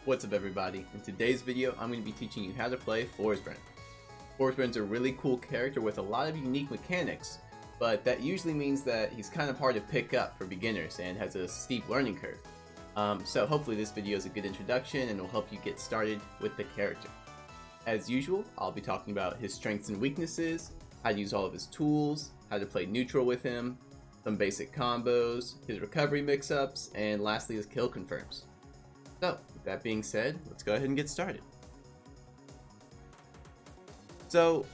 What's up everybody? In today's video I'm going to be teaching you how to play Forsburn. Forsburn's a really cool character with a lot of unique mechanics, but that usually means that he's kind of hard to pick up for beginners and has a steep learning curve. So hopefully this video is a good introduction and will help you get started with the character. As usual, I'll be talking about his strengths and weaknesses, how to use all of his tools, how to play neutral with him, some basic combos, his recovery mix-ups, and lastly his kill confirms. So, with that being said, let's go ahead and get started. So,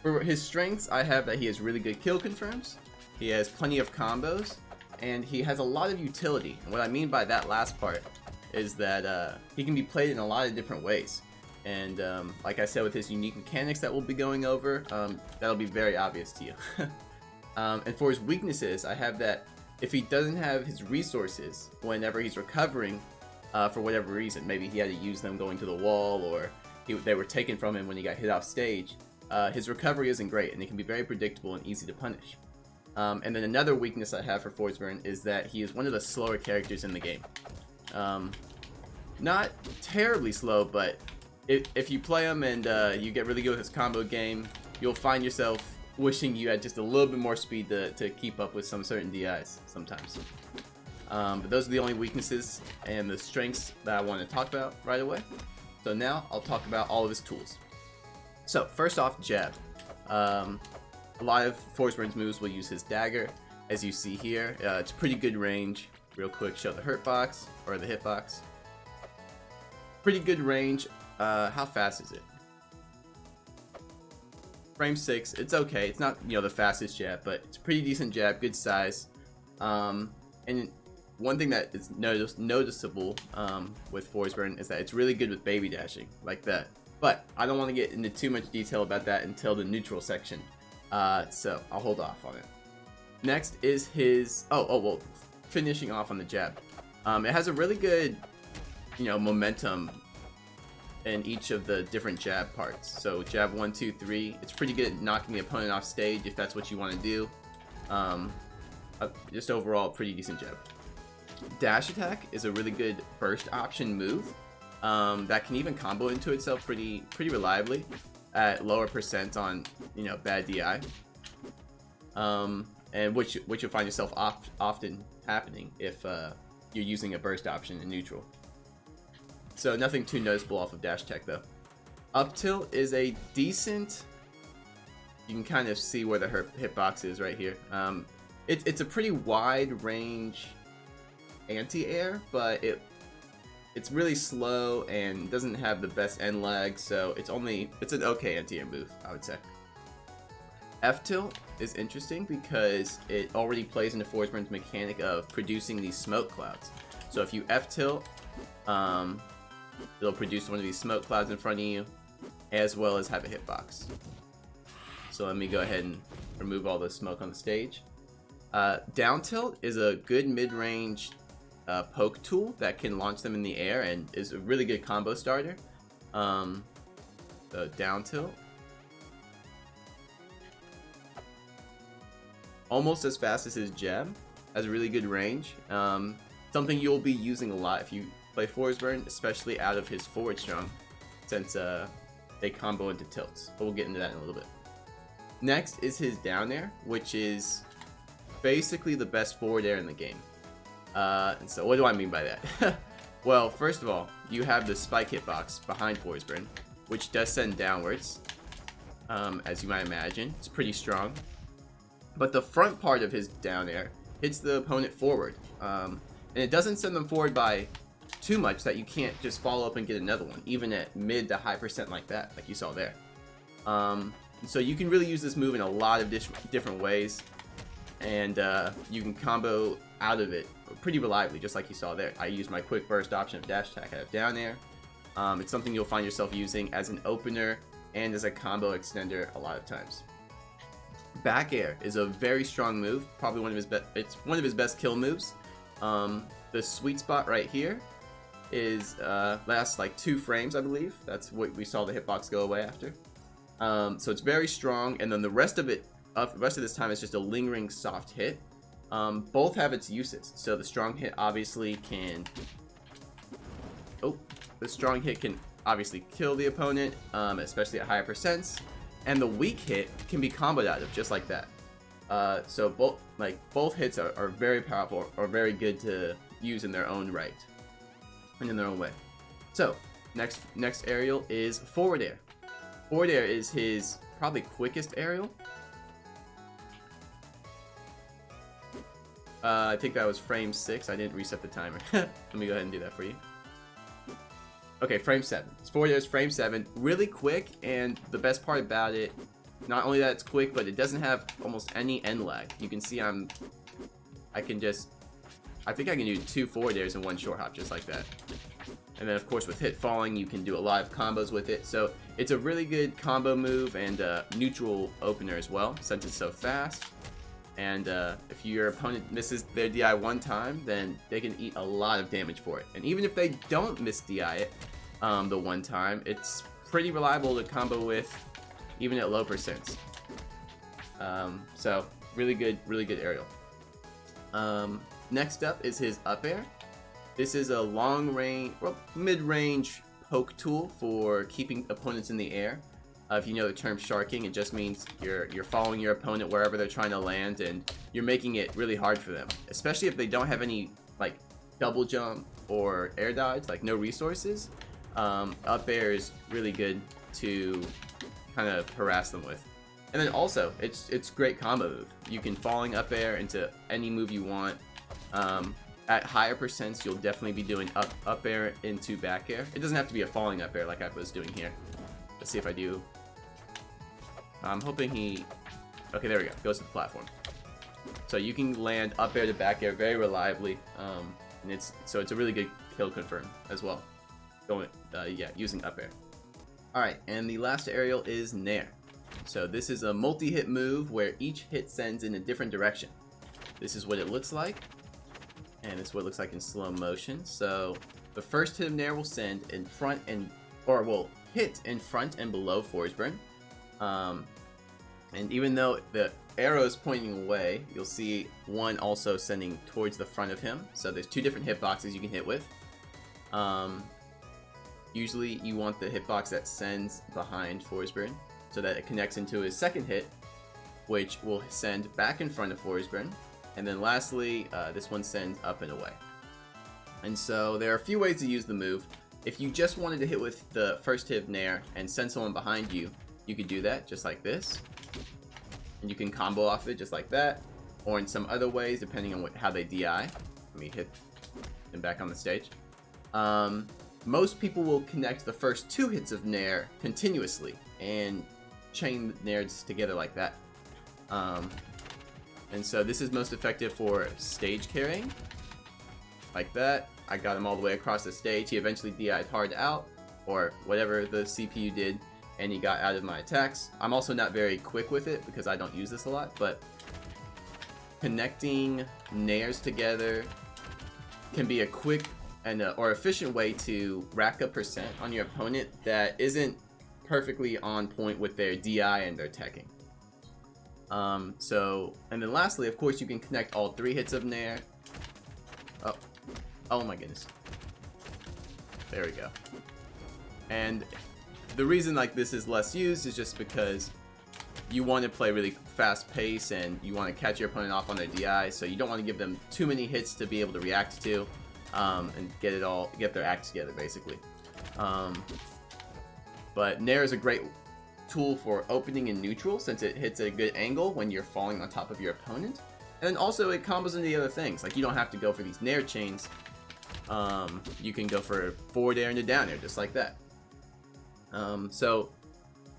for his strengths, I have that he has really good kill confirms, he has plenty of combos, and he has a lot of utility. And what I mean by that last part is that he can be played in a lot of different ways. And like I said, with his unique mechanics that we'll be going over, that'll be very obvious to you. And for his weaknesses, I have that if he doesn't have his resources whenever he's recovering, for whatever reason, maybe he had to use them going to the wall, or they were taken from him when he got hit off stage, his recovery isn't great and it can be very predictable and easy to punish. And then another weakness I have for Forsburn is that he is one of the slower characters in the game. Not terribly slow, but if you play him and you get really good with his combo game, you'll find yourself wishing you had just a little bit more speed to keep up with some certain DIs sometimes. But those are the only weaknesses and the strengths that I want to talk about right away. So now I'll talk about all of his tools. So first off, jab. A lot of Forsburn's moves will use his dagger, as you see here. It's pretty good range. Real quick, show the hurt box or the hit box. Pretty good range. How fast is it? Frame 6. It's okay. It's not, the fastest jab, but it's a pretty decent jab, good size. And one thing that is noticeable with Forsburn is that it's really good with baby dashing, like that. But I don't want to get into too much detail about that until the neutral section, so I'll hold off on it. Next is his well, finishing off on the jab. It has a really good, momentum in each of the different jab parts. So jab 1, 2, 3. It's pretty good at knocking the opponent off stage if that's what you want to do. Just overall, pretty decent jab. Dash attack is a really good burst option move that can even combo into itself pretty reliably at lower percent on bad DI, and which you'll find yourself often happening if you're using a burst option in neutral. So nothing too noticeable off of dash attack though. Up tilt is a decent. You can kind of see where the hitbox is right here. It's a pretty wide range anti-air, but it's really slow and doesn't have the best end lag, so it's an okay anti-air move, I would say. F tilt is interesting because it already plays into Forsburn's mechanic of producing these smoke clouds. So if you F tilt, it'll produce one of these smoke clouds in front of you, as well as have a hitbox. So let me go ahead and remove all the smoke on the stage. Down tilt is a good mid-range poke tool that can launch them in the air and is a really good combo starter. So down tilt, almost as fast as his jab, has a really good range. Something you'll be using a lot if you play Forsburn, especially out of his forward strong, since they combo into tilts. But we'll get into that in a little bit. Next is his down air, which is basically the best forward air in the game. And so what do I mean by that? Well, first of all, you have the spike hitbox behind Forsburn, which does send downwards, as you might imagine. It's pretty strong. But the front part of his down air hits the opponent forward. And it doesn't send them forward by too much that you can't just follow up and get another one, even at mid to high percent like that, like you saw there. So you can really use this move in a lot of different ways. And you can combo out of it pretty reliably, just like you saw there. I use my quick burst option of dash attack out of down air. It's something you'll find yourself using as an opener and as a combo extender a lot of times. Back air is a very strong move, probably one of his best. It's one of his best kill moves. The sweet spot right here is lasts like 2 frames, I believe. That's what we saw the hitbox go away after. So it's very strong, and then the rest of this time is just a lingering soft hit. Both have its uses. So the strong hit obviously can the strong hit can obviously kill the opponent, especially at higher percents, and the weak hit can be comboed out of just like that. So both hits are very powerful or very good to use in their own right and in their own way. So next aerial is forward air. Forward air is his probably quickest aerial. I think that was frame 6. I didn't reset the timer. Let me go ahead and do that for you. Okay, frame 7. Forward air is frame 7. Really quick, and the best part about it, not only that it's quick, but it doesn't have almost any end lag. You can see I think I can do 2 forward airs in one short hop just like that. And then of course with hit falling, you can do a lot of combos with it. So it's a really good combo move and neutral opener as well, since it's so fast. And if your opponent misses their DI one time, then they can eat a lot of damage for it. And even if they don't miss DI it the one time, it's pretty reliable to combo with, even at low percents. So really good aerial. Next up is his up air. This is a long range, well, mid-range poke tool for keeping opponents in the air. If you know the term sharking, it just means you're following your opponent wherever they're trying to land, and you're making it really hard for them, especially if they don't have any like double jump or air dodge, like no resources. Up air is really good to kind of harass them with. And then also, it's great combo move. You can falling up air into any move you want. At higher percents, you'll definitely be doing up air into back air. It doesn't have to be a falling up air like I was doing here. Let's see if I do. I'm hoping he... Okay, there we go. Goes to the platform. So you can land up air to back air very reliably. And it's a really good kill confirm as well. Using up air. Alright, and the last aerial is Nair. So this is a multi-hit move where each hit sends in a different direction. This is what it looks like. And this is what it looks like in slow motion. So the first hit of Nair will send in front will hit in front and below Forsburn. And even though the arrow is pointing away, you'll see one also sending towards the front of him. So there's 2 different hitboxes you can hit with. Usually you want the hitbox that sends behind Forsburn so that it connects into his second hit, which will send back in front of Forsburn. And then lastly, this one sends up and away. And so there are a few ways to use the move. If you just wanted to hit with the first hit of Nair and send someone behind you, you could do that just like this. And you can combo off it just like that. Or in some other ways, depending on how they DI. Let me hit them back on the stage. Most people will connect the first 2 hits of Nair continuously and chain Nairs together like that. And so this is most effective for stage carrying. Like that. I got him all the way across the stage. He eventually DI'd hard out, or whatever the CPU did, and he got out of my attacks. I'm also not very quick with it because I don't use this a lot, but connecting Nairs together can be a quick and or efficient way to rack up percent on your opponent that isn't perfectly on point with their DI and their teching. And then lastly, of course, you can connect all 3 hits of Nair. Oh my goodness. There we go. And the reason like this is less used is just because you want to play really fast pace and you want to catch your opponent off on their DI, so you don't want to give them too many hits to be able to react to, and get their act together basically. But Nair is a great tool for opening in neutral since it hits at a good angle when you're falling on top of your opponent. And then also it combos into the other things, like you don't have to go for these Nair chains. You can go for forward air into down air just like that. So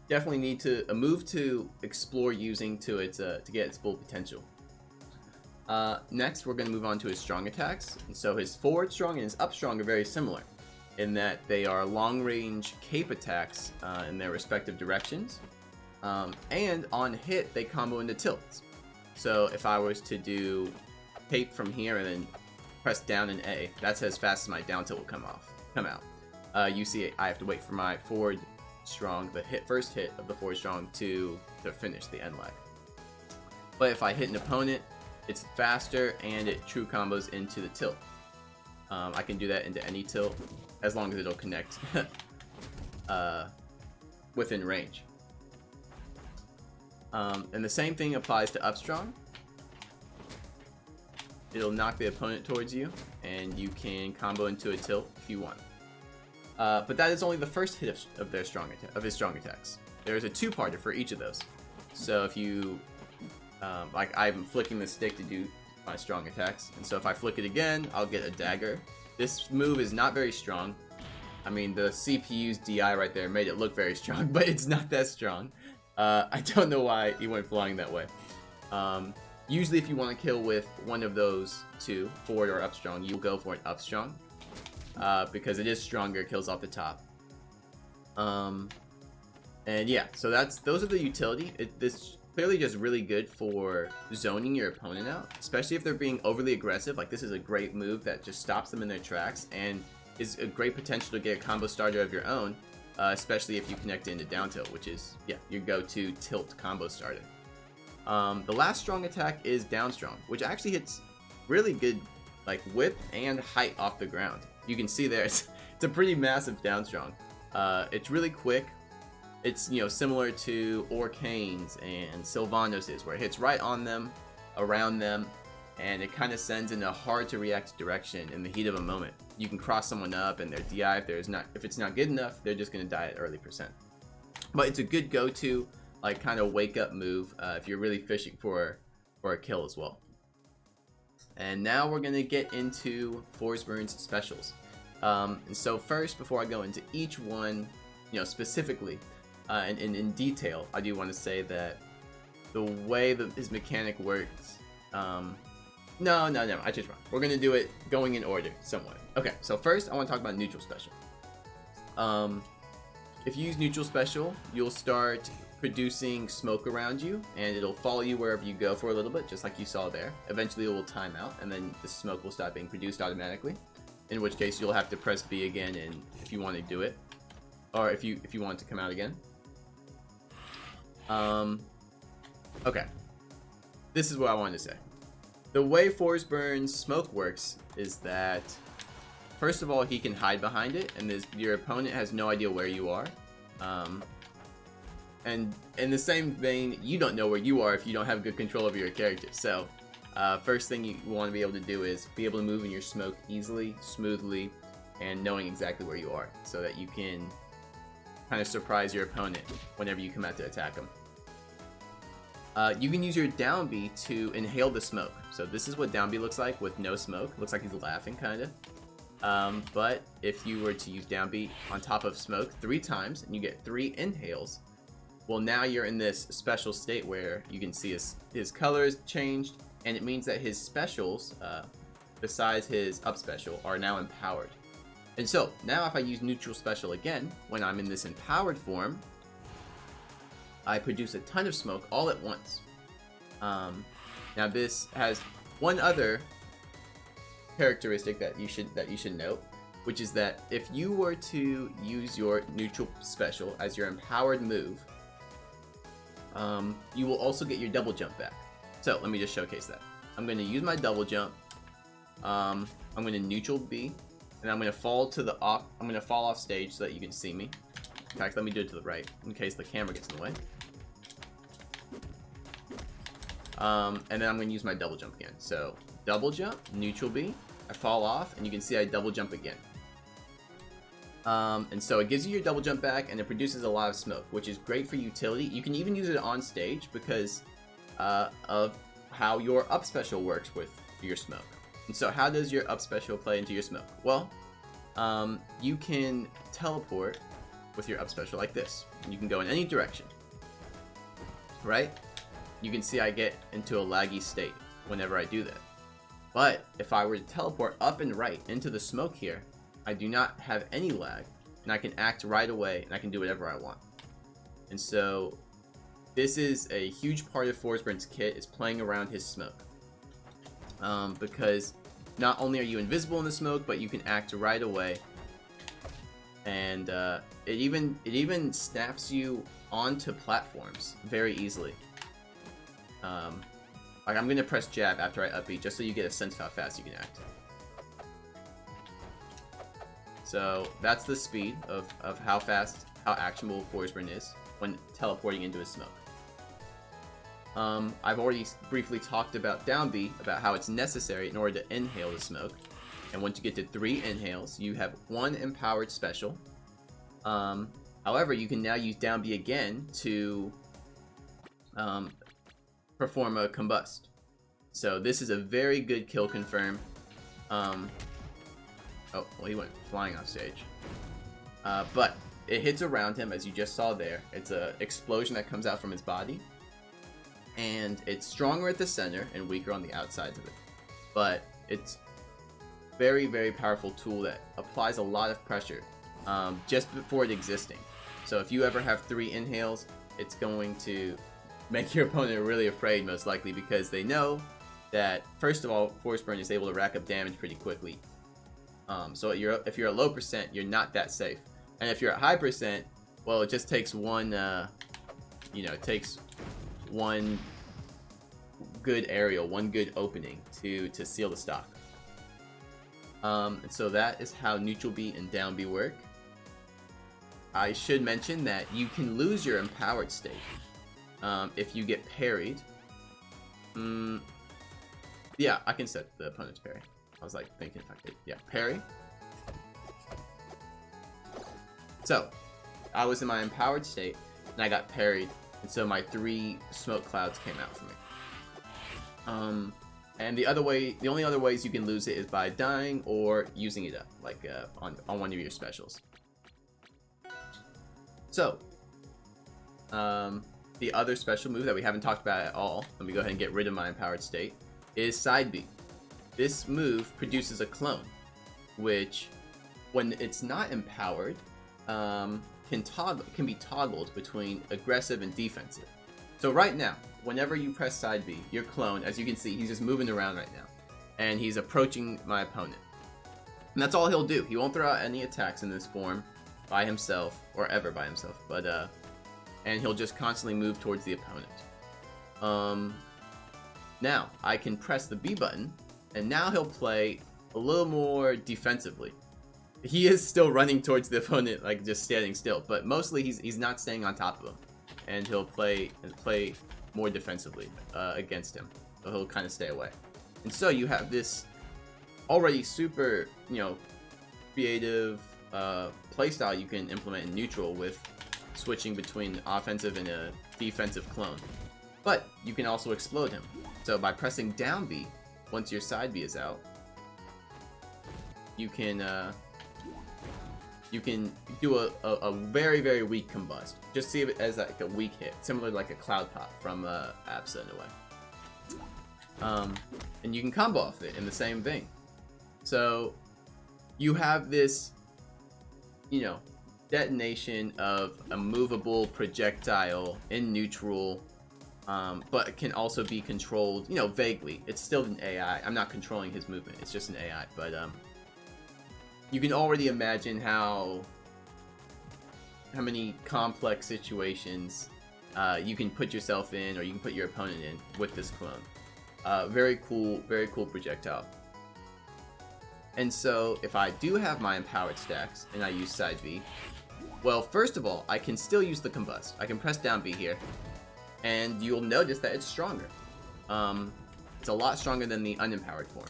definitely need a move to explore using to get its full potential. Next we're going to move on to his strong attacks. And so his forward strong and his up strong are very similar in that they are long range cape attacks in their respective directions. And on hit they combo into tilts. So if I was to do cape from here and then press down in A, that's as fast as my down tilt will come out. You see I have to wait for my forward strong, the first hit of the forward strong to finish the end lag. But if I hit an opponent, it's faster and it true combos into the tilt. I can do that into any tilt. as long as it'll connect within range. And the same thing applies to up strong. It'll knock the opponent towards you, and you can combo into a tilt if you want. But that is only the first hit of his strong attacks. There's a two-parter for each of those. So if you, like I'm flicking the stick to do my strong attacks, and so if I flick it again, I'll get a dagger. This move is not very strong. I mean, the CPU's DI right there made it look very strong, but it's not that strong. I don't know why he went flying that way. Usually if you want to kill with one of those two, forward or up strong, you'll go for an up strong. Because it is stronger, kills off the top. And yeah, so those are the utility. This clearly just really good for zoning your opponent out, especially if they're being overly aggressive. Like, this is a great move that just stops them in their tracks and is a great potential to get a combo starter of your own, especially if you connect it into down tilt, which is, yeah, your go-to tilt combo starter. The last strong attack is down strong, which actually hits really good, like, whip and height off the ground. You can see there, it's a pretty massive down strong. It's really quick. It's, you know, similar to Orcane's and Sylvanos', where it hits right on them, around them, and it kind of sends in a hard to react direction in the heat of a moment. You can cross someone up, and their DI, if it's not good enough, they're just gonna die at early percent. But it's a good go-to, like, kind of wake up move if you're really fishing for a kill as well. And now we're gonna get into Forsburn's specials. And so first, before I go into each one, you know, specifically and in detail, I do want to say that the way that his mechanic works, no, I just wrong. We're gonna do it going in order, somewhat. Okay, so first I want to talk about neutral special. If you use neutral special, you'll start producing smoke around you, and it'll follow you wherever you go for a little bit, just like you saw there. Eventually it will time out, and then the smoke will stop being produced automatically, in which case you'll have to press B again, and if you want to do it, or if you want it to come out again. Okay, this is what I wanted to say. The way Forsburn's smoke works is that, first of all, he can hide behind it, and your opponent has no idea where you are. And in the same vein, you don't know where you are if you don't have good control over your character. So, first thing you want to be able to do is be able to move in your smoke easily, smoothly, and knowing exactly where you are, so that you can kind of surprise your opponent whenever you come out to attack them. You can use your down B to inhale the smoke. So this is what down B looks like with no smoke. Looks like he's laughing, kind of. But if you were to use down B on top of smoke 3 times, and you get 3 inhales, well, now you're in this special state where you can see his colors changed, and it means that his specials, besides his up special, are now empowered. And so, now if I use neutral special again, when I'm in this empowered form, I produce a ton of smoke all at once. Now this has one other characteristic that you should note, which is that if you were to use your neutral special as your empowered move, you will also get your double jump back. So let me just showcase that. I'm going to use my double jump. I'm going to neutral B, and I'm going to fall off stage so that you can see me. In fact, let me do it to the right in case the camera gets in the way. And then I'm going to use my double jump again. So double jump, neutral B, I fall off, and you can see I double jump again. And so it gives you your double jump back, and it produces a lot of smoke, which is great for utility. You can even use it on stage because of how your up special works with your smoke. And so how does your up special play into your smoke? Well, you can teleport with your up special like this. You can go in any direction, right? You can see I get into a laggy state whenever I do that. But if I were to teleport up and right into the smoke here, I do not have any lag, and I can act right away, and I can do whatever I want. And so this is a huge part of Forsburn's kit, is playing around his smoke. Because not only are you invisible in the smoke, but you can act right away. And it even snaps you onto platforms very easily. Like, I'm gonna press jab after I up B just so you get a sense of how fast you can act. So that's the speed of how fast, how actionable Forsburn is when teleporting into a smoke. I've already briefly talked about down B, about how it's necessary in order to inhale the smoke. And once you get to 3 inhales, you have 1 empowered special. However, you can now use down B again to perform a combust. So this is a very good kill confirm. Oh, well, he went flying off stage. But it hits around him, as you just saw there. It's an explosion that comes out from his body. And it's stronger at the center and weaker on the outsides of it. But it's very, very powerful tool that applies a lot of pressure just before it existing. So if you ever have 3 inhales, it's going to make your opponent really afraid, most likely, because they know that, first of all, Forsburn is able to rack up damage pretty quickly. So if you're at low percent, you're not that safe. And if you're at high percent, well, it just takes one, it takes one good aerial, one good opening to seal the stock. And so that is how neutral B and down B work. I should mention that you can lose your empowered state if you get parried. Yeah, I can set the opponent's parry. I was like thinking if I could. Yeah, parry. So, I was in my empowered state, and I got parried, and so my 3 smoke clouds came out for me. And the only other ways you can lose it is by dying or using it up, like on one of your specials. So, the other special move that we haven't talked about at all, let me go ahead and get rid of my empowered state, is side B. This move produces a clone, which, when it's not empowered, can be toggled between aggressive and defensive. So right now, whenever you press side B, your clone, as you can see, he's just moving around right now, and he's approaching my opponent. And that's all he'll do. He won't throw out any attacks in this form by himself, or ever by himself, but and he'll just constantly move towards the opponent. Now I can press the B button, and now he'll play a little more defensively. He is still running towards the opponent, like just standing still, but mostly he's not staying on top of him, and he'll play more defensively against him. So he'll kind of stay away. And so you have this already super, creative playstyle you can implement in neutral with switching between offensive and a defensive clone. But you can also explode him. So by pressing down B, once your side B is out, you can do a very, very weak combust. Just see it as like a weak hit, similar to like a cloud pop from Absa in a way. And you can combo off it in the same vein. So you have this, detonation of a movable projectile in neutral, but it can also be controlled, vaguely. It's still an AI. I'm not controlling his movement. It's just an AI, but you can already imagine how many complex situations you can put yourself in, or you can put your opponent in with this clone. Very cool projectile. And so if I do have my empowered stacks and I use side B, well, first of all, I can still use the combust. I can press down B here, and you'll notice that it's stronger. It's a lot stronger than the unempowered form.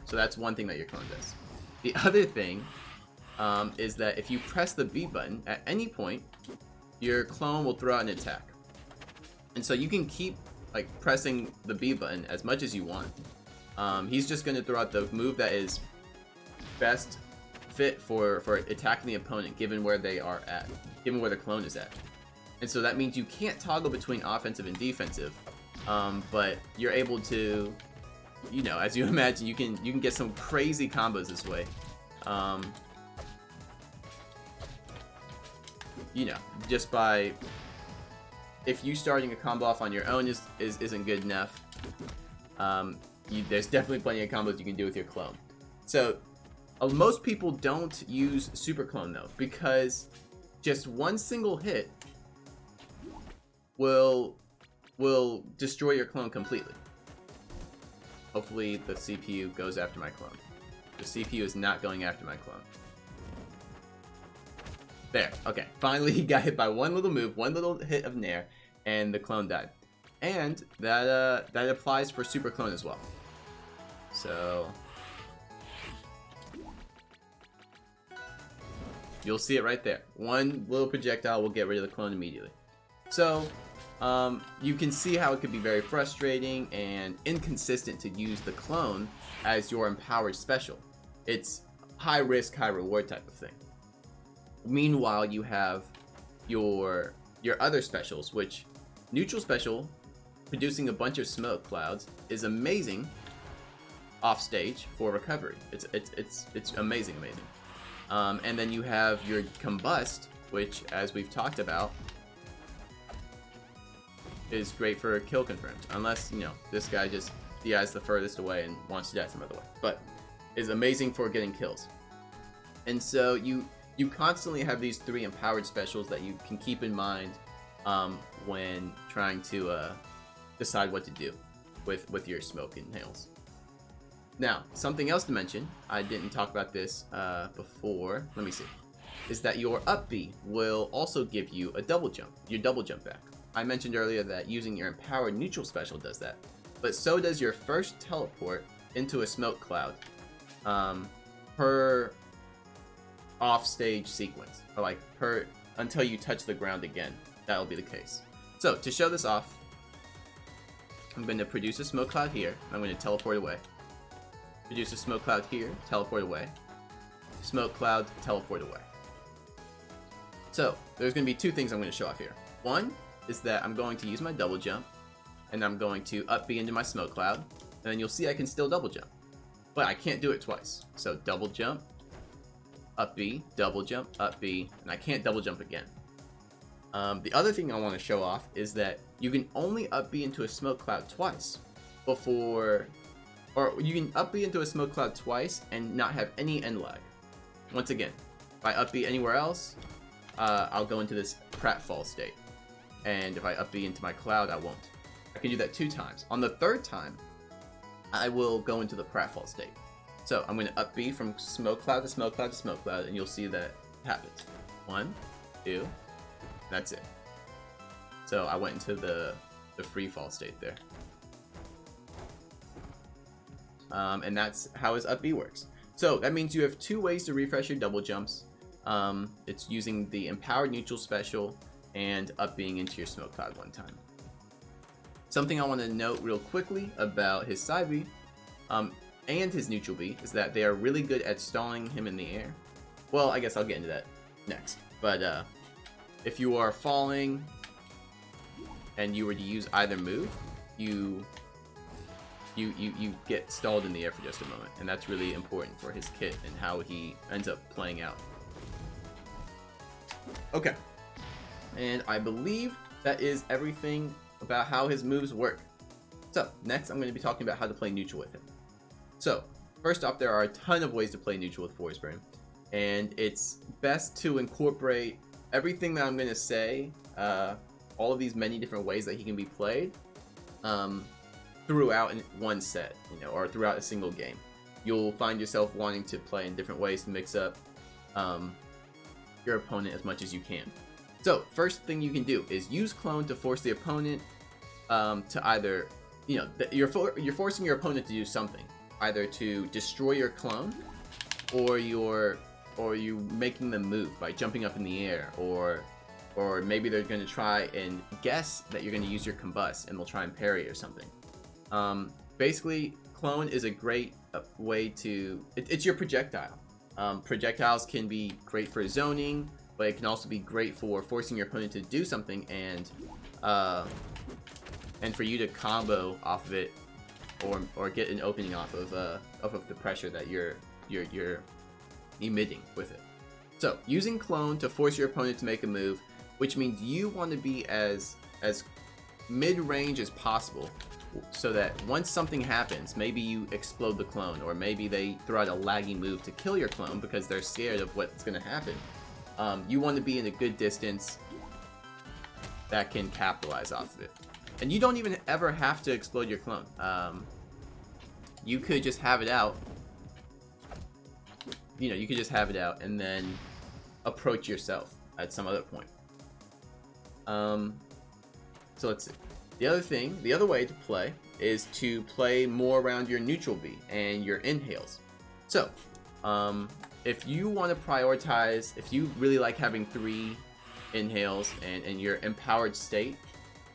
So that's one thing that your clone does. The other thing is that if you press the B button at any point, your clone will throw out an attack. And so you can keep pressing the B button as much as you want. He's just going to throw out the move that is best fit for attacking the opponent, given where they are at, given where the clone is at. And so that means you can't toggle between offensive and defensive, but you're able to, as you imagine, you can get some crazy combos this way. Just by, if you starting a combo off on your own isn't good enough, there's definitely plenty of combos you can do with your clone. So most people don't use super clone though, because just one single hit will destroy your clone completely. Hopefully the CPU goes after my clone. The CPU is not going after my clone. There. Okay. Finally, he got hit by one little move, one little hit of Nair, and the clone died. And that applies for Super Clone as well. So you'll see it right there. One little projectile will get rid of the clone immediately. So you can see how it could be very frustrating and inconsistent to use the clone as your empowered special. It's high risk, high reward type of thing. Meanwhile, you have your other specials, which neutral special, producing a bunch of smoke clouds, is amazing off stage for recovery. It's amazing. And then you have your combust, which, as we've talked about, is great for kill confirmed, unless, you know, this guy just DIs the furthest away and wants to die some other way, but is amazing for getting kills. And so you constantly have these three empowered specials that you can keep in mind when trying to decide what to do with your smoke inhales. Now, something else to mention, I didn't talk about this before, let me see, is that your up B will also give you a double jump, your double jump back. I mentioned earlier that using your empowered neutral special does that, but so does your first teleport into a smoke cloud per off-stage sequence, or like per until you touch the ground again. That'll be the case. So to show this off, I'm going to produce a smoke cloud here. I'm going to teleport away. Produce a smoke cloud here, teleport away. Smoke cloud, teleport away. So there's going to be two things I'm going to show off here. One is that I'm going to use my double jump, and I'm going to up B into my smoke cloud, and then you'll see I can still double jump, but I can't do it twice. So double jump, up B, double jump, up B, and I can't double jump again. The other thing I want to show off is that you can only up B into a smoke cloud twice before, or you can up B into a smoke cloud twice and not have any end lag. Once again, if I up B anywhere else, I'll go into this pratfall state. And if I up B into my cloud, I won't. I can do that 2 times. On the 3rd time, I will go into the pratfall state. So I'm going to up B from smoke cloud to smoke cloud to smoke cloud, and you'll see that it happens. 1, 2, that's it. So I went into the free fall state there. And that's how his up B works. So that means you have 2 ways to refresh your double jumps. It's using the empowered neutral special and up being into your smoke cloud 1 time. Something I want to note real quickly about his side B and his neutral B is that they are really good at stalling him in the air. Well, I guess I'll get into that next. But if you are falling and you were to use either move, you get stalled in the air for just a moment, and that's really important for his kit and how he ends up playing out. Okay. And I believe that is everything about how his moves work. So, next I'm going to be talking about how to play neutral with him. So, first off, there are a ton of ways to play neutral with Forsburn, and it's best to incorporate everything that I'm going to say, all of these many different ways that he can be played, throughout in one set, you know, or throughout a single game. You'll find yourself wanting to play in different ways to mix up your opponent as much as you can. So, first thing you can do is use clone to force the opponent to either, you know, you're forcing your opponent to do something, either to destroy your clone, or you making them move by jumping up in the air, or maybe they're going to try and guess that you're going to use your combust and they'll try and parry or something. Basically, clone is a great way to, it's your projectile. Projectiles can be great for zoning, but it can also be great for forcing your opponent to do something and for you to combo off of it, or get an opening off of the pressure that you're emitting with it. So using clone to force your opponent to make a move, which means you want to be as mid-range as possible, so that once something happens, maybe you explode the clone, or maybe they throw out a laggy move to kill your clone because they're scared of what's going to happen. You want to be in a good distance that can capitalize off of it. And you don't even ever have to explode your clone. You could just have it out. You know, you could just have it out and then approach yourself. at some other point. So let's see. The other way to play is to play more around your neutral B and your inhales. So, if you want to prioritize, if you really like having 3 inhales and your empowered state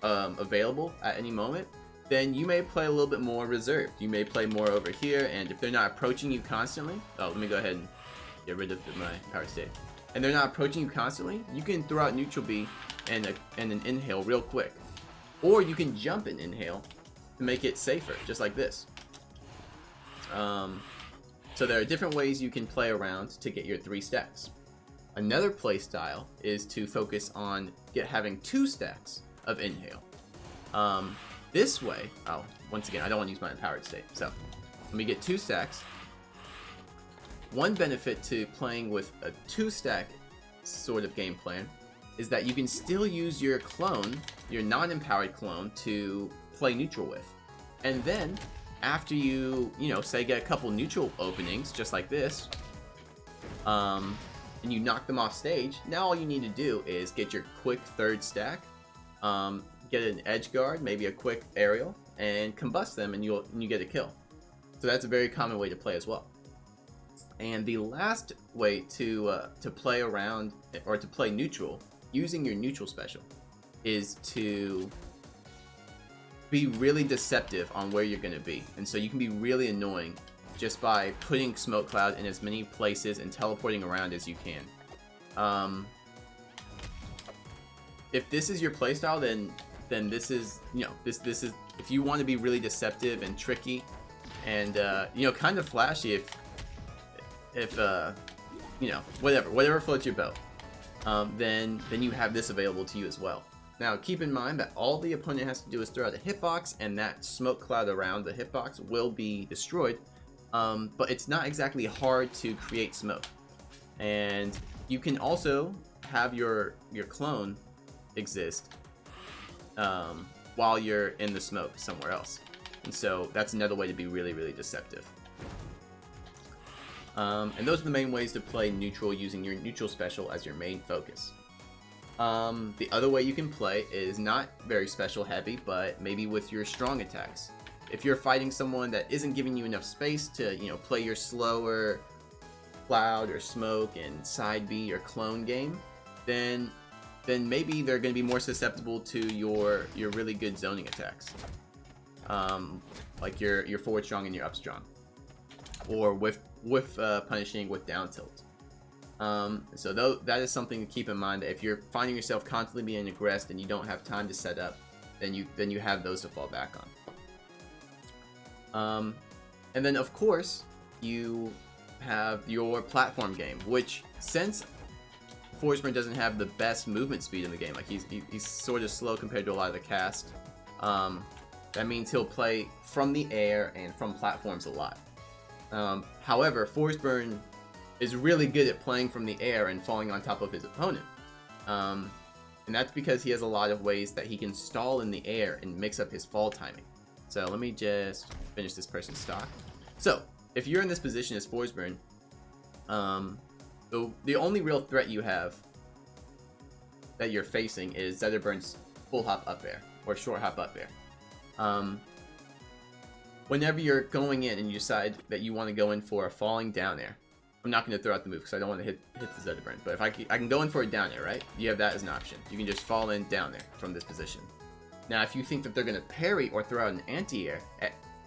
available at any moment, then you may play a little bit more reserved. You may play more over here, and if they're not approaching you constantly, let me go ahead and get rid of my powered state. And they're not approaching you constantly, you can throw out neutral B and an inhale real quick. Or you can jump an inhale to make it safer, just like this. So there are different ways you can play around to get your 3 stacks. Another play style is to focus on having 2 stacks of inhale. This way, once again, I don't want to use my empowered state, so let me get 2 stacks. One benefit to playing with a 2-stack sort of game plan is that you can still use your clone, your non-empowered clone, to play neutral with. And then, after you say get a couple neutral openings, just like this, and you knock them off stage, now all you need to do is get your quick 3rd stack, get an edge guard, maybe a quick aerial, and combust them, and you get a kill. So that's a very common way to play as well. And the last way to play around, or to play neutral, using your neutral special, is to be really deceptive on where you're going to be. And so you can be really annoying just by putting Smoke Cloud in as many places and teleporting around as you can. If this is your playstyle, then this is, this is, if you want to be really deceptive and tricky and, kind of flashy, if whatever floats your boat, then you have this available to you as well. Now, keep in mind that all the opponent has to do is throw out a hitbox, and that smoke cloud around the hitbox will be destroyed. But it's not exactly hard to create smoke. And you can also have your clone exist while you're in the smoke somewhere else. And so that's another way to be really, really deceptive. And those are the main ways to play neutral, using your neutral special as your main focus. The other way you can play is not very special heavy, but maybe with your strong attacks. If you're fighting someone that isn't giving you enough space to, play your slower cloud or smoke and side B or clone game, then maybe they're going to be more susceptible to your really good zoning attacks, like your forward strong and your up strong, or with punishing with down tilt. So that is something to keep in mind. That if you're finding yourself constantly being aggressed and you don't have time to set up, then you have those to fall back on. And then of course you have your platform game, which, since Forsburn doesn't have the best movement speed in the game, like he's sort of slow compared to a lot of the cast, that means he'll play from the air and from platforms a lot. However, Forsburn is really good at playing from the air and falling on top of his opponent. And that's because he has a lot of ways that he can stall in the air and mix up his fall timing. So let me just finish this person's stock. So, if you're in this position as Forsburn, the only real threat you have that you're facing is Zetterburn's full hop up air, or short hop up air. Whenever you're going in and you decide that you want to go in for a falling down air, I'm not going to throw out the move because I don't want to hit the Zetterburn, but if I can go in for a down air, right? You have that as an option. You can just fall in down air from this position. Now, if you think that they're going to parry or throw out an anti-air,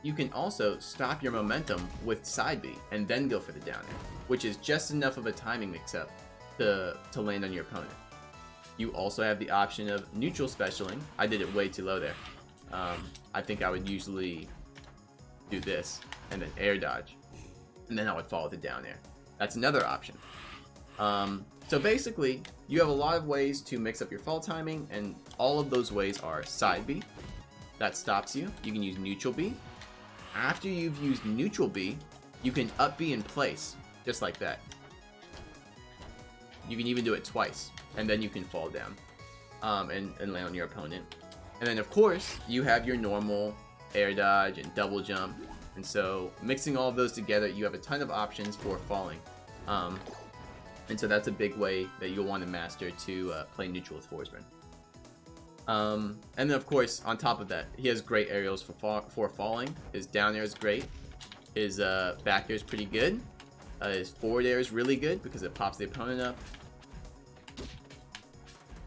you can also stop your momentum with side B and then go for the down air, which is just enough of a timing mix-up to land on your opponent. You also have the option of neutral specialing. I did it way too low there. I think I would usually do this and then air dodge, and then I would follow the down air. That's another option. So basically, you have a lot of ways to mix up your fall timing, and all of those ways are side B. That stops you. You can use neutral B. After you've used neutral B, you can up B in place, just like that. You can even do it twice, and then you can fall down and land on your opponent. And then, of course, you have your normal air dodge and double jump. And so, mixing all of those together, you have a ton of options for falling. And so that's a big way that you'll want to master to play neutral with Forsburn. And then of course, on top of that, he has great aerials for falling. His down air is great. His back air is pretty good. His forward air is really good because it pops the opponent up.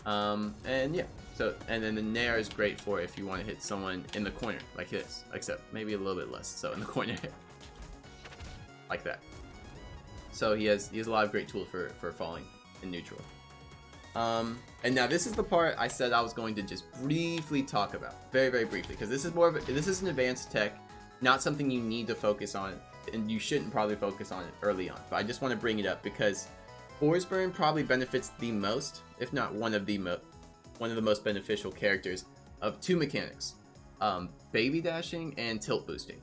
And yeah, so, and then the nair is great for if you want to hit someone in the corner, like this, except maybe a little bit less so in the corner, like that. So he has a lot of great tools for falling in neutral. And now this is the part I said I was going to just briefly talk about, very briefly, because this is more of this is an advanced tech, not something you need to focus on, and you shouldn't probably focus on it early on. But I just want to bring it up because Forsburn probably benefits the most, if not one of the most beneficial characters of two mechanics, baby dashing and tilt boosting.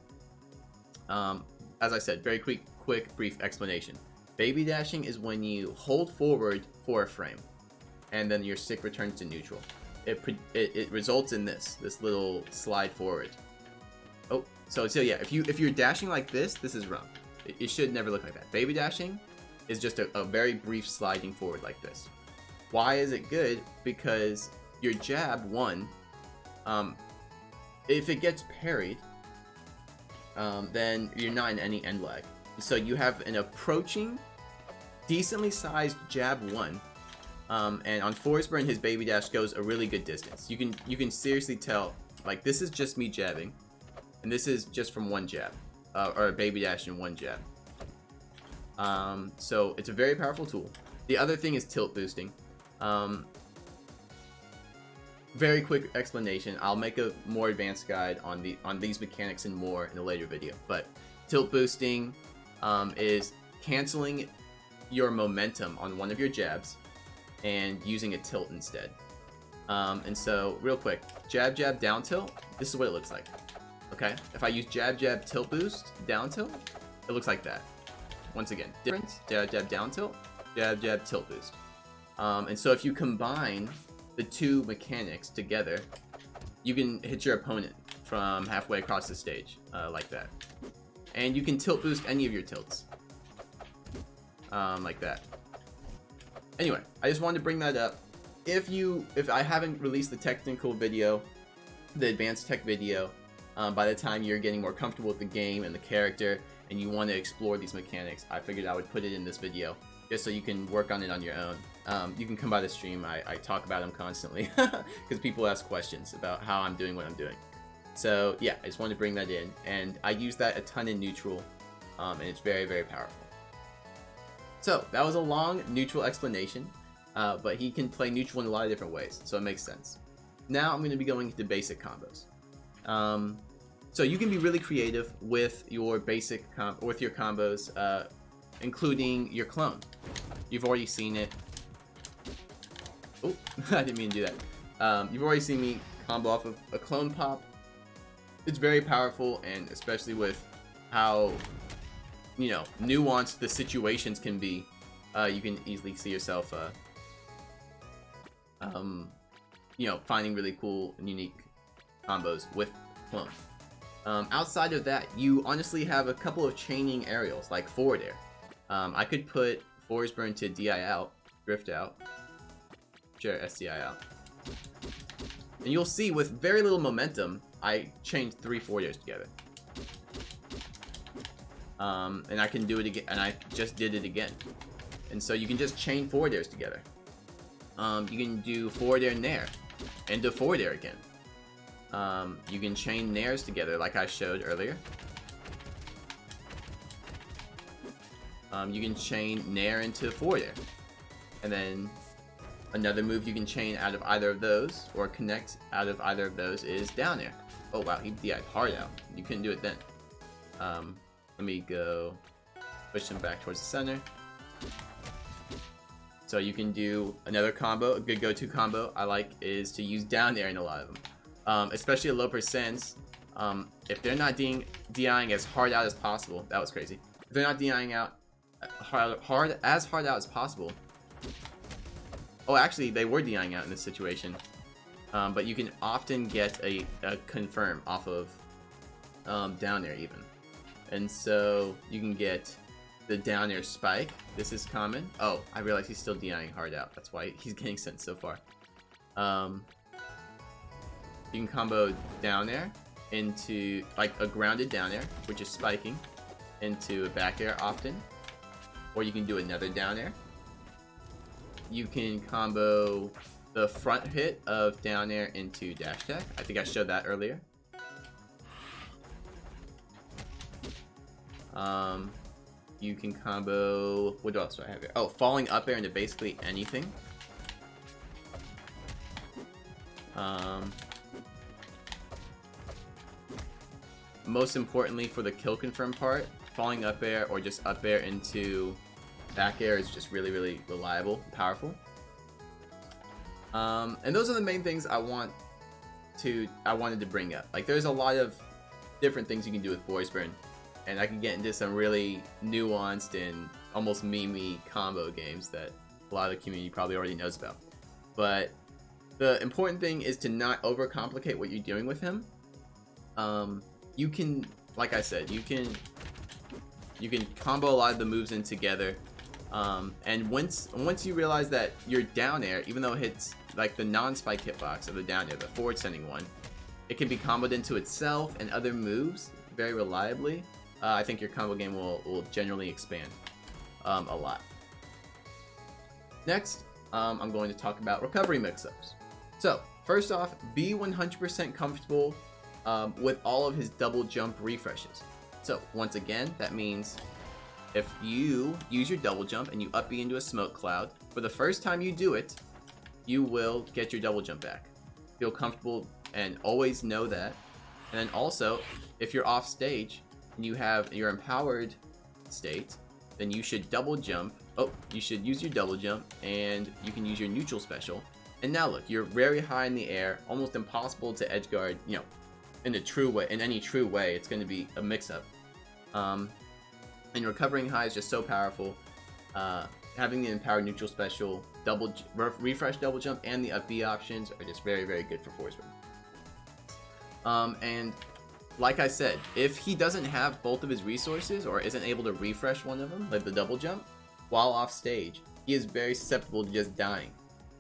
As I said, very quick brief explanation. Baby dashing is when you hold forward for a frame, and then your stick returns to neutral. It results in this little slide forward. Oh, so yeah, if you're dashing like this is wrong. It should never look like that. Baby dashing is just a very brief sliding forward like this. Why is it good? Because your jab, one, if it gets parried, then you're not in any end lag. So you have an approaching, decently sized jab one, and on Forsburn his baby dash goes a really good distance. You can seriously tell, like, this is just me jabbing, and this is just from one jab, or a baby dash in one jab. So it's a very powerful tool. The other thing is tilt boosting. Very quick explanation. I'll make a more advanced guide on these mechanics and more in a later video. But tilt boosting is canceling your momentum on one of your jabs and using a tilt instead. And so real quick, jab down tilt. This is what it looks like. Okay, if I use jab tilt boost down tilt, it looks like that. Once again, difference, jab down tilt, jab tilt boost. And so if you combine the two mechanics together, you can hit your opponent from halfway across the stage, like that. And you can tilt boost any of your tilts, like that. Anyway, I just wanted to bring that up. If I haven't released the technical video, the advanced tech video, by the time you're getting more comfortable with the game and the character, and you want to explore these mechanics, I figured I would put it in this video, just so you can work on it on your own. You can come by the stream. I talk about them constantly, because people ask questions about how I'm doing what I'm doing. So yeah, I just wanted to bring that in, and I use that a ton in neutral, and it's very powerful. So that was a long neutral explanation, but he can play neutral in a lot of different ways, so it makes sense. Now I'm going to be going into basic combos. So you can be really creative with your with your combos, including your clone. You've already seen it. Oh, I didn't mean to do that. You've already seen me combo off of a clone pop. It's very powerful, and especially with how, nuanced the situations can be, you can easily see yourself, finding really cool and unique combos with clone. Outside of that, you honestly have a couple of chaining aerials, like forward air. I could put Forsburn to DI out, drift out, sure, SDI out. And you'll see with very little momentum, I chained 3 forward airs together. And I can do it again, and I just did it again. And so you can just chain forward airs together. You can do forward air nair, and do forward air again. You can chain nairs together like I showed earlier. You can chain nair into forward air. And then another move you can chain out of either of those, or connect out of either of those, is down air. Oh wow, he DI'd hard out. You couldn't do it then. Let me go push him back towards the center. So you can do another combo, a good go-to combo I like is to use down air in a lot of them. Especially at low percents, if they're not DIing as hard out as possible, that was crazy. If they're not DIing out hard out as possible. Oh, actually, they were DIing out in this situation. But you can often get a confirm off of down air even. And so you can get the down air spike. This is common. Oh, I realize he's still DIing hard out. That's why he's getting sent so far. You can combo down air into like a grounded down air, which is spiking, into a back air often. Or you can do another down air. You can combo the front hit of down air into dash attack. I think I showed that earlier. You can combo, what else do I have here? Oh, falling up air into basically anything. Most importantly for the kill confirm part, falling up air or just up air into back air is just really, really reliable, powerful. And those are the main things I wanted to bring up. Like, there's a lot of different things you can do with Forsburn, and I can get into some really nuanced and almost meme-y combo games that a lot of the community probably already knows about. But the important thing is to not overcomplicate what you're doing with him. You can, like I said, you can combo a lot of the moves in together. And once you realize that your down air, even though it hits like the non-spike hitbox of the down air, the forward sending one, it can be comboed into itself and other moves very reliably. I think your combo game will generally expand a lot. Next, I'm going to talk about recovery mix-ups. So first off, be 100% comfortable with all of his double jump refreshes. So once again, that means if you use your double jump and you up B into a smoke cloud, for the first time you do it, you will get your double jump back. Feel comfortable and always know that. And then also, if you're off stage and you have your empowered state, then you should double jump. Oh, you should use your double jump and you can use your neutral special. And now look, you're very high in the air, almost impossible to edge guard, you know, in any true way, it's going to be a mix-up. And recovering high is just so powerful. Having the empowered neutral special, refresh double jump, and the up B options are just very, very good for Forsburn. And like I said, if he doesn't have both of his resources or isn't able to refresh one of them, like the double jump, while off stage, he is very susceptible to just dying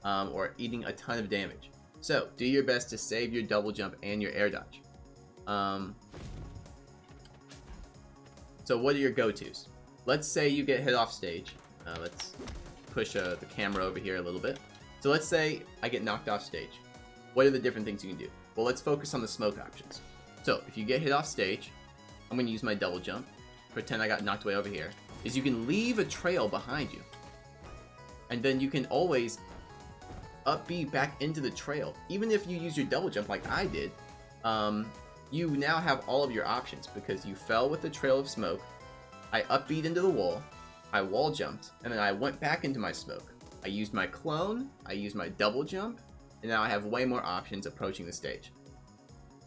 or eating a ton of damage. So do your best to save your double jump and your air dodge. So what are your go-tos? Let's say you get hit off stage. Let's push the camera over here a little bit. So let's say I get knocked off stage. What are the different things you can do? Well, let's focus on the smoke options. So if you get hit off stage, I'm going to use my double jump. Pretend I got knocked way over here. Is you can leave a trail behind you. And then you can always up B back into the trail. Even if you use your double jump like I did, you now have all of your options because you fell with the trail of smoke. I up B'd into the wall, I wall jumped, and then I went back into my smoke. I used my clone, I used my double jump, and now I have way more options approaching the stage.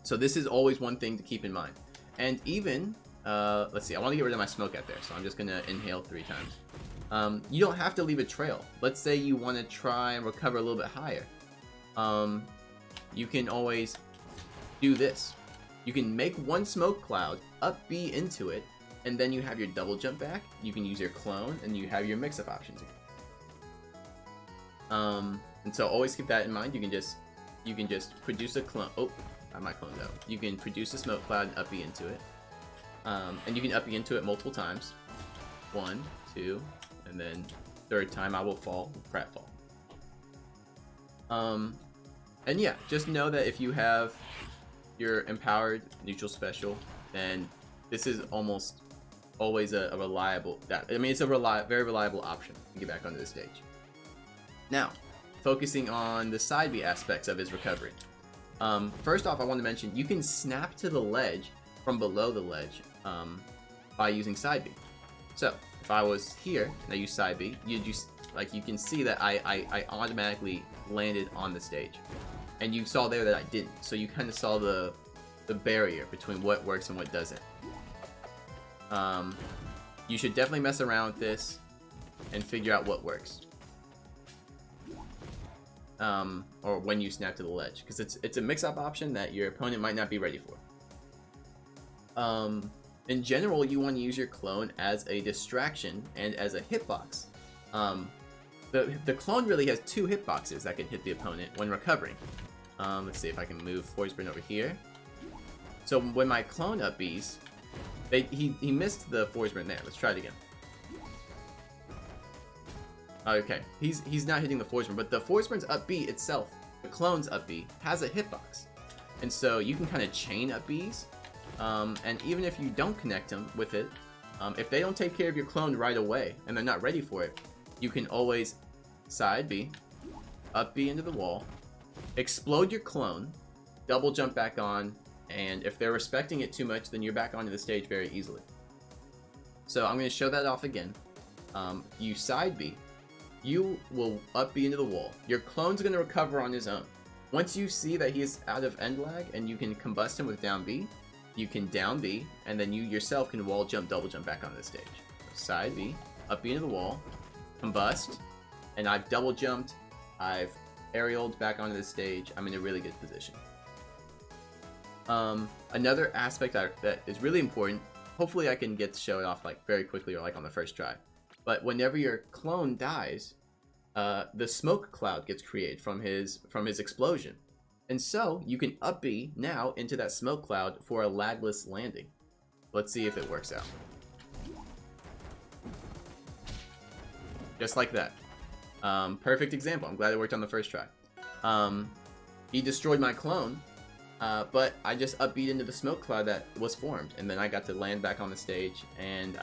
So this is always one thing to keep in mind. And even, let's see, I want to get rid of my smoke out there, so I'm just going to inhale 3 times. You don't have to leave a trail. Let's say you want to try and recover a little bit higher. You can always do this. You can make one smoke cloud, up B into it, and then you have your double jump back. You can use your clone, and you have your mix-up options again. And so always keep that in mind. You can just produce a clone. Oh, not my clone though. You can produce a smoke cloud and up B into it, and you can up B into it multiple times. 1, 2, and then 3rd time I will fall, pratfall. And yeah, just know that if you have your empowered neutral special, then this is almost always a reliable. It's a very reliable option to get back onto the stage. Now, focusing on the side B aspects of his recovery. First off, I want to mention you can snap to the ledge from below the ledge by using side B. So if I was here and I use side B, you can see that I automatically landed on the stage, and you saw there that I didn't. So you kind of saw the barrier between what works and what doesn't. You should definitely mess around with this and figure out what works. Or when you snap to the ledge, because it's a mix-up option that your opponent might not be ready for. In general, you want to use your clone as a distraction and as a hitbox. The clone really has 2 hitboxes that can hit the opponent when recovering. Let's see if I can move Forsburn over here. So when my clone up Bs, he missed the Forsburn there. Let's try it again. Okay, he's not hitting the Forsburn, but the Forsburn's up B itself, the clone's up B, has a hitbox. And so you can kind of chain up Bs, and even if you don't connect them with it, if they don't take care of your clone right away, and they're not ready for it, you can always side B, up B into the wall, explode your clone, double jump back on, and if they're respecting it too much, then you're back onto the stage very easily. So I'm going to show that off again. You side B, you will up B into the wall. Your clone's going to recover on his own. Once you see that he's out of end lag and you can combust him with down B, you can down B, and then you yourself can wall jump, double jump back onto the stage. Side B, up B into the wall, combust, and I've double jumped, I've aerialed back onto the stage. I'm in a really good position. Another aspect that is really important, hopefully I can get to show it off like very quickly or like on the first try, but whenever your clone dies, the smoke cloud gets created from his explosion, and so you can up B now into that smoke cloud for a lagless landing. Let's see if it works out. Just like that. Perfect example. I'm glad it worked on the first try. He destroyed my clone, but I just up B into the smoke cloud that was formed, and then I got to land back on the stage, and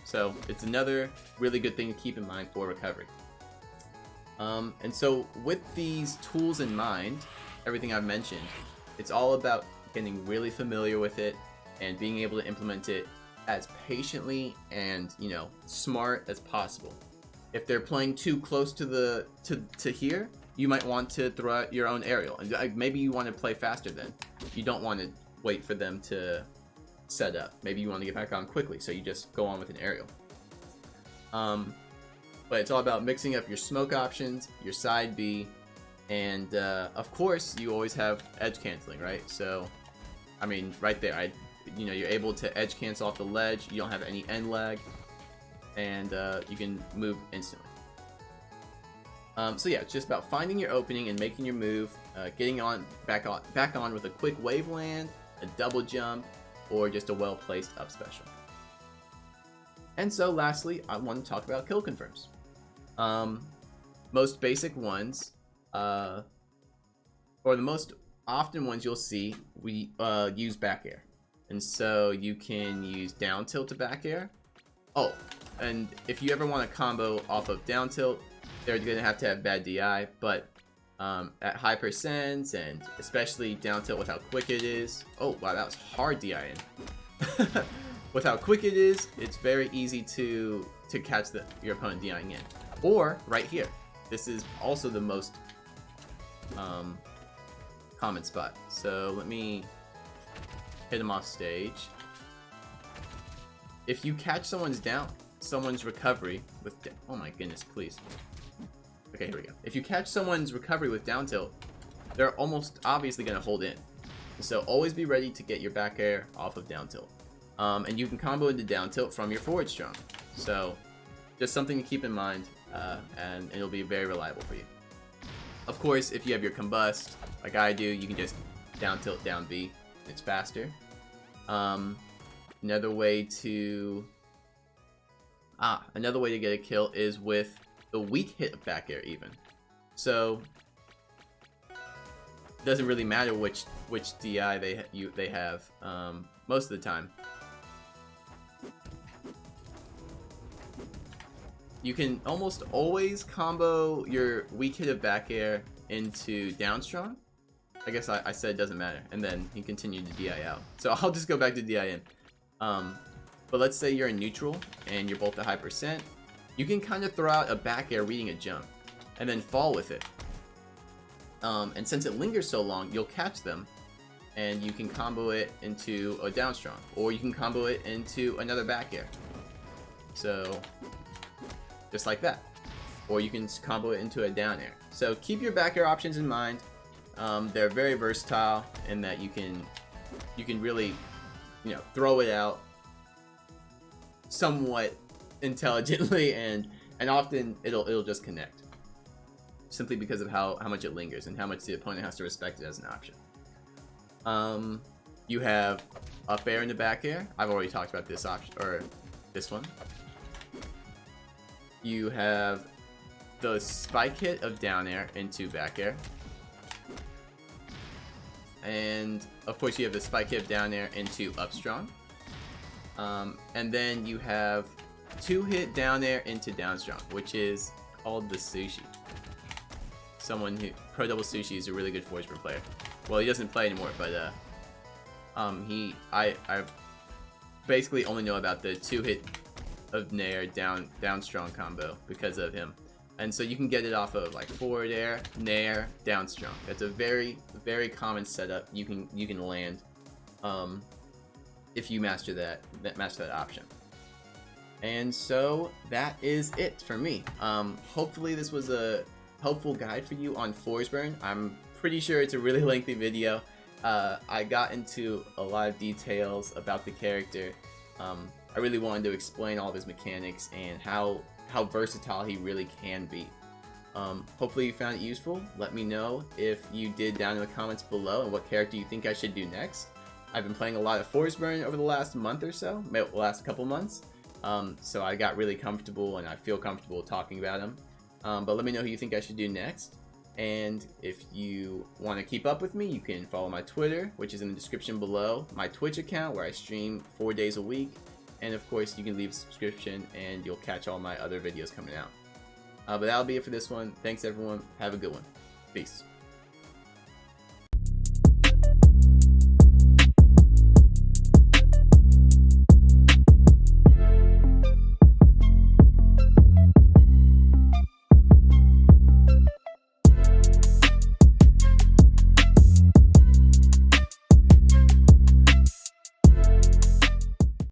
so it's another really good thing to keep in mind for recovery. And so with these tools in mind, everything I've mentioned, it's all about getting really familiar with it and being able to implement it as patiently and, smart as possible. If they're playing too close to here, you might want to throw out your own aerial, and maybe you want to play faster then. You don't want to wait for them to set up. Maybe you want to get back on quickly, so you just go on with an aerial. But it's all about mixing up your smoke options, your side B, and of course you always have edge canceling, right? So, I mean, right there, you're able to edge cancel off the ledge. You don't have any end lag, and you can move instantly. So yeah, it's just about finding your opening and making your move, getting back on with a quick wave land, a double jump, or just a well-placed up special. And so lastly, I want to talk about kill confirms. Most basic ones, or the most often ones you'll see, we use back air. And so you can use down tilt to back air. Oh, and if you ever want to combo off of down tilt, they're going to have bad DI, but at high percents, and especially down tilt with how quick it is. Oh, wow, that was hard DI in. With how quick it is, it's very easy to catch your opponent DIing in. Or, right here. This is also the most common spot. So, let me hit him off stage. If you catch someone's recovery with... Oh my goodness, please. Okay, here we go. If you catch someone's recovery with down tilt, they're almost obviously going to hold in. So always be ready to get your back air off of down tilt. And you can combo into down tilt from your forward strong. So just something to keep in mind, and it'll be very reliable for you. Of course, if you have your combust, like I do, you can just down tilt, down B. It's faster. Another way to get a kill is with the weak hit of back air even. So it doesn't really matter which DI they have most of the time. You can almost always combo your weak hit of back air into down strong. I guess I said it doesn't matter, and then you continue to DI out. So I'll just go back to DI in. But let's say you're in neutral and you're both at high percent. You can kind of throw out a back air reading a jump and then fall with it. And since it lingers so long, you'll catch them and you can combo it into a down strong, or you can combo it into another back air. So just like that. Or you can combo it into a down air. So keep your back air options in mind. They're very versatile in that you can really, throw it out somewhat intelligently, and often it'll just connect, simply because of how much it lingers and how much the opponent has to respect it as an option. You have up air into back air. I've already talked about this option, or this one. You have the spike hit of down air into back air. And of course you have the spike hit of down air into up strong. And then you have 2-hit down air into down strong, which is called the sushi. Someone who, Pro Double Sushi, is a really good Forsburn player. Well, he doesn't play anymore, but I basically only know about the 2-hit of nair down strong combo because of him. And so you can get it off of like forward air, nair, down strong. That's a very common setup you can land if you master that option. And so that is it for me. Hopefully this was a helpful guide for you on Forsburn. I'm pretty sure it's a really lengthy video. I got into a lot of details about the character. I really wanted to explain all of his mechanics and how versatile he really can be. Hopefully you found it useful. Let me know if you did down in the comments below and what character you think I should do next. I've been playing a lot of Forsburn over the last month or so, the last couple months. So I got really comfortable and I feel comfortable talking about him. But let me know who you think I should do next. And if you want to keep up with me, you can follow my Twitter, which is in the description below, my Twitch account where I stream 4 days a week, and of course you can leave a subscription and you'll catch all my other videos coming out. But that'll be it for this one. Thanks everyone. Have a good one. Peace.